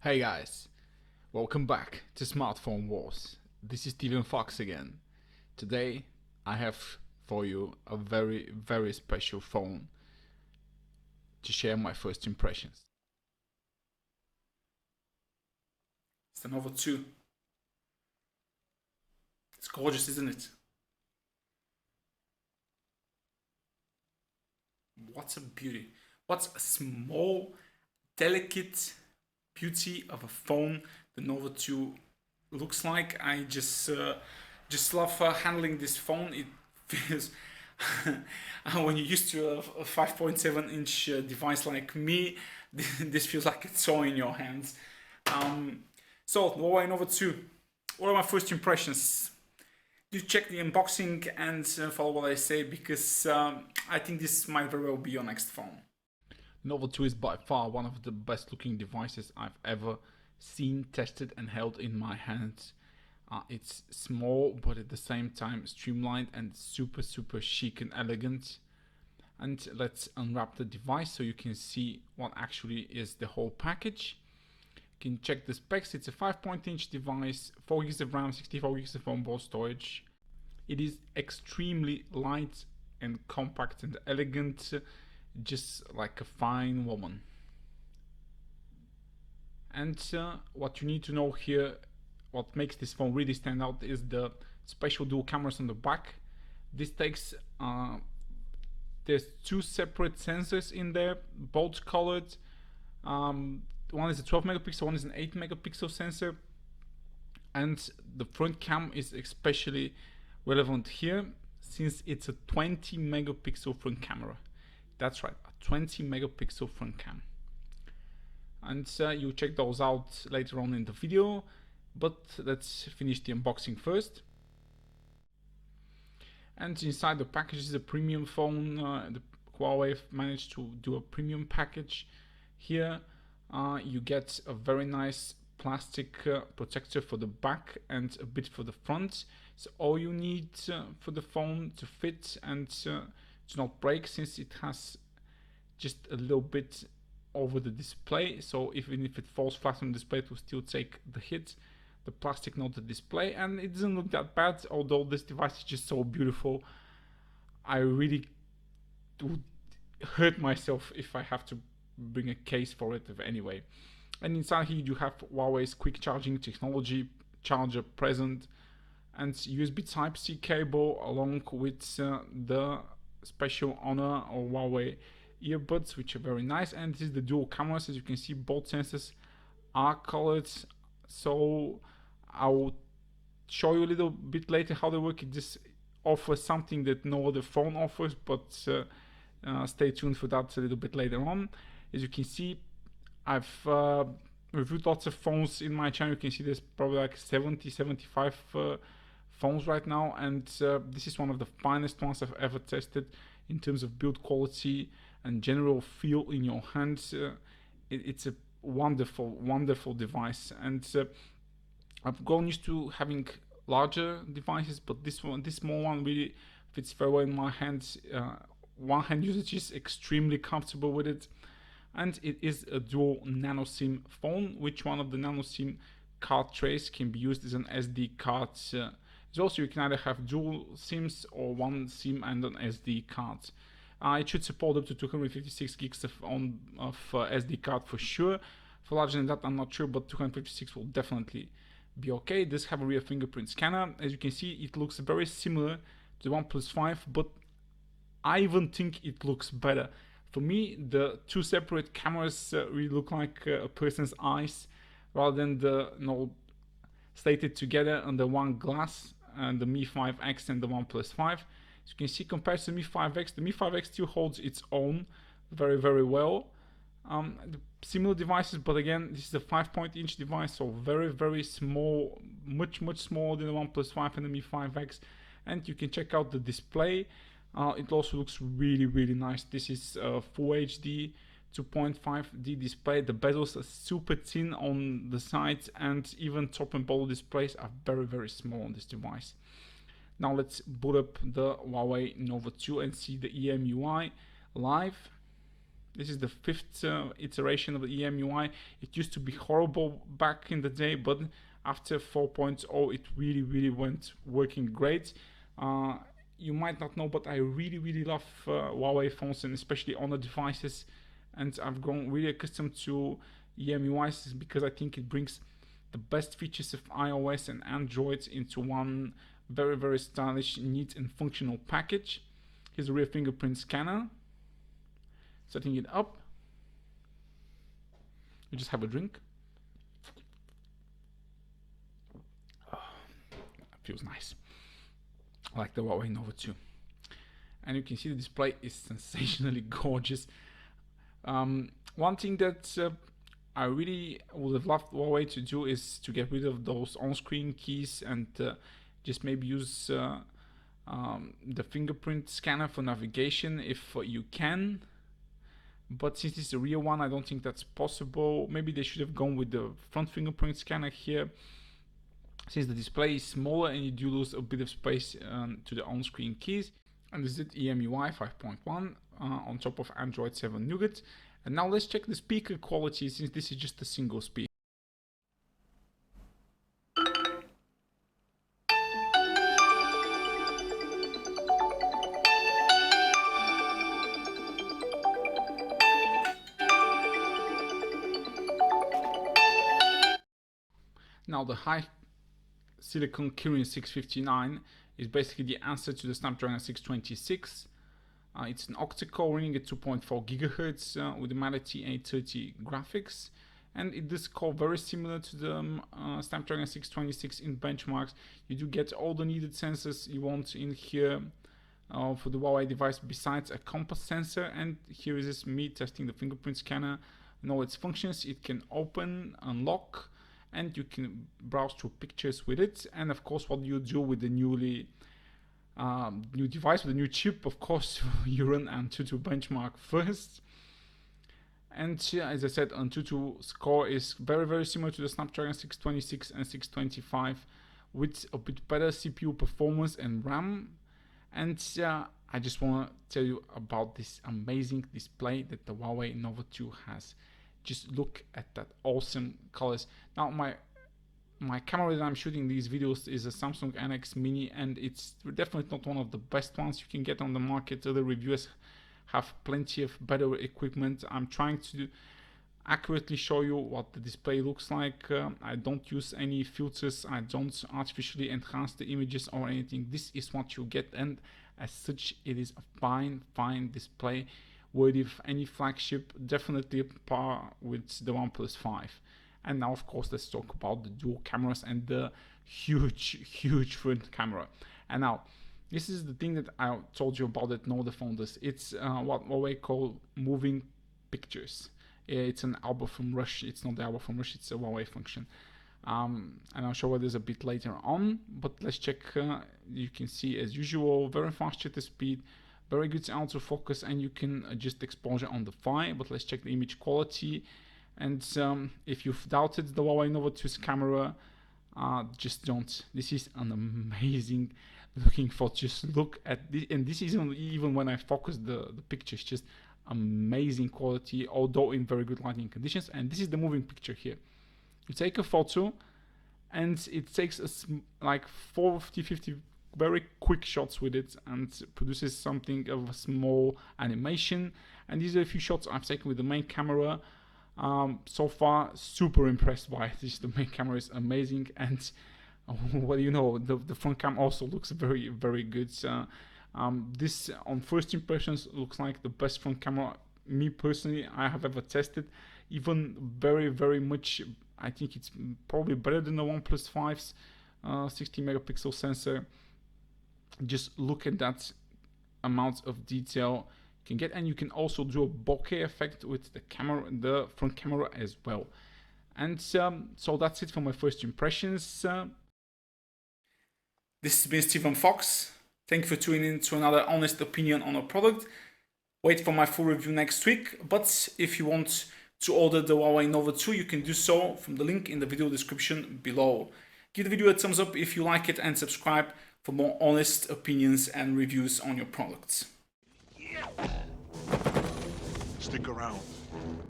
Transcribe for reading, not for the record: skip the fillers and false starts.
Hey guys, welcome back to Smartphone Wars. This is Steven Fox again. Today I have for you a very special phone to share my first impressions. It's the Nova 2. It's gorgeous, isn't it? What's a beauty. What's a small, delicate beauty of a phone the Nova 2 looks like. I just love handling this phone. It feels when you're used to a 5.7-inch device like me, this feels like it's all in your hands. So Huawei Nova 2. What are my first impressions? You check the unboxing and follow what I say, because I think this might very well be your next phone. Nova 2 is by far one of the best looking devices I've ever seen, tested and held in my hands. It's small but at the same time streamlined and super chic and elegant. And let's unwrap the device so you can see what actually is the whole package. You can check the specs. It's a 5.inch device, 4 GB of RAM, 64 GB of onboard storage. It is extremely light and compact and elegant, just like a fine woman. And what you need to know here, what makes this phone really stand out, is the special dual cameras on the back. This takes there's two separate sensors in there, both colored. One is a 12 megapixel, one is an 8 megapixel sensor, and the front cam is especially relevant here since it's a 20 megapixel front camera. That's right, a 20 megapixel front cam. And you'll check those out later on in the video, but let's finish the unboxing first. And inside the package is a premium phone. The Huawei managed to do a premium package. Here you get a very nice plastic protector for the back and a bit for the front. So all you need for the phone to fit and to not break, since it has just a little bit over the display, so even if it falls flat on the display, it will still take the hit. The plastic, not the display, and it doesn't look that bad, although this device is just so beautiful. I really would hurt myself if I have to bring a case for it anyway. And inside here you have Huawei's quick charging technology, charger present, and USB Type-C cable, along with the special Honor or Huawei earbuds, which are very nice. And this is the dual cameras. As you can see, both sensors are colored, so I will show you a little bit later how they work. It just offers something that no other phone offers, but stay tuned for that a little bit later on. As you can see, I've reviewed lots of phones in my channel. You can see there's probably like 75 phones right now, and this is one of the finest ones I've ever tested in terms of build quality and general feel in your hands. It's a wonderful device, and I've grown used to having larger devices, but this small one really fits very well in my hands. One hand usage is extremely comfortable with it, and it is a dual nano SIM phone, which one of the nano SIM card trays can be used as an SD card. Also, you can either have dual SIMs or one SIM and an SD card. It should support up to 256 gigs of SD card for sure. For larger than that, I'm not sure, but 256 will definitely be okay. It does have a rear fingerprint scanner. As you can see, it looks very similar to the OnePlus 5, but I even think it looks better. For me, the two separate cameras really look like a person's eyes, rather than the slated together under one glass, and the Mi 5X and the OnePlus 5. As you can see, compared to the Mi 5X, the Mi 5X still holds its own very well. Similar devices, but again, this is a 5.inch device, so very small, much smaller than the OnePlus 5 and the Mi 5X. And you can check out the display. It also looks really nice. This is Full HD 2.5D display. The bezels are super thin on the sides, and even top and bottom displays are very small on this device. Now let's boot up the Huawei Nova 2 and see the EMUI live. This is the 5th iteration of the EMUI. It used to be horrible back in the day, but after 4.0 it really went working great. You might not know, but I really love Huawei phones, and especially on the devices, and I've grown really accustomed to EMUIs because I think it brings the best features of iOS and Android into one very stylish, neat and functional package. Here's a rear fingerprint scanner. Setting it up. You just have a drink. Oh, that feels nice. I like the Huawei Nova 2. And you can see the display is sensationally gorgeous. One thing that I really would have loved Huawei to do is to get rid of those on-screen keys and just maybe use the fingerprint scanner for navigation if you can. But since it's a rear one, I don't think that's possible. Maybe they should have gone with the front fingerprint scanner here, since the display is smaller and you do lose a bit of space to the on-screen keys. And this is EMUI 5.1 on top of Android 7 Nougat. And now let's check the speaker quality, since this is just a single speaker. Now the high silicon Kirin 659 is basically the answer to the Snapdragon 626. It's an Octa-Core running at 2.4 GHz with the Mali T830 graphics, and it does score very similar to the Snapdragon 626 in benchmarks. You do get all the needed sensors you want in here for the Huawei device, besides a compass sensor. And here is me testing the fingerprint scanner and all its functions. It can open, unlock, and you can browse through pictures with it. And of course, what you do with the new device, with the new chip, of course, you run Antutu benchmark first. And as I said, Antutu score is very similar to the Snapdragon 626 and 625, with a bit better CPU performance and RAM. And I just want to tell you about this amazing display that the Huawei Nova 2 has. Just look at that awesome colors. Now my camera that I'm shooting these videos is a Samsung NX Mini, and it's definitely not one of the best ones you can get on the market. Other reviewers have plenty of better equipment. I'm trying to accurately show you what the display looks like. I don't use any filters. I don't artificially enhance the images or anything. This is what you get, and as such it is a fine display, worthy of any flagship, definitely par with the OnePlus 5. And now, of course, let's talk about the dual cameras and the huge front camera. And now, this is the thing that I told you about that no other phone does. It's what Huawei call moving pictures. It's an album from Rush. It's not the album from Rush, it's a Huawei function. And I'll show you this a bit later on, but let's check. You can see, as usual, very fast shutter speed, very good autofocus, and you can adjust exposure on the fly. But let's check the image quality. And if you've doubted the Huawei Nova 2's camera, just don't. This is an amazing looking photo. Just look at this, and this isn't even when I focus the pictures, just amazing quality, although in very good lighting conditions. And this is the moving picture here. You take a photo, and it takes us like 40-50 very quick shots with it, and produces something of a small animation. And these are a few shots I've taken with the main camera. So far, super impressed by it. The main camera is amazing, and well, you know, the front cam also looks very good. This, on first impressions, looks like the best front camera, me personally, I have ever tested. Even very much, I think it's probably better than the OnePlus 5's 60 megapixel sensor. Just look at that amount of detail you can get, and you can also do a bokeh effect with the camera, the front camera as well. And so that's it for my first impressions. This has been Stephen Fox. Thank you for tuning in to another honest opinion on a product. Wait for my full review next week, but if you want to order the Huawei Nova 2, you can do so from the link in the video description below. Give the video a thumbs up if you like it, and subscribe for more honest opinions and reviews on your products. Stick around.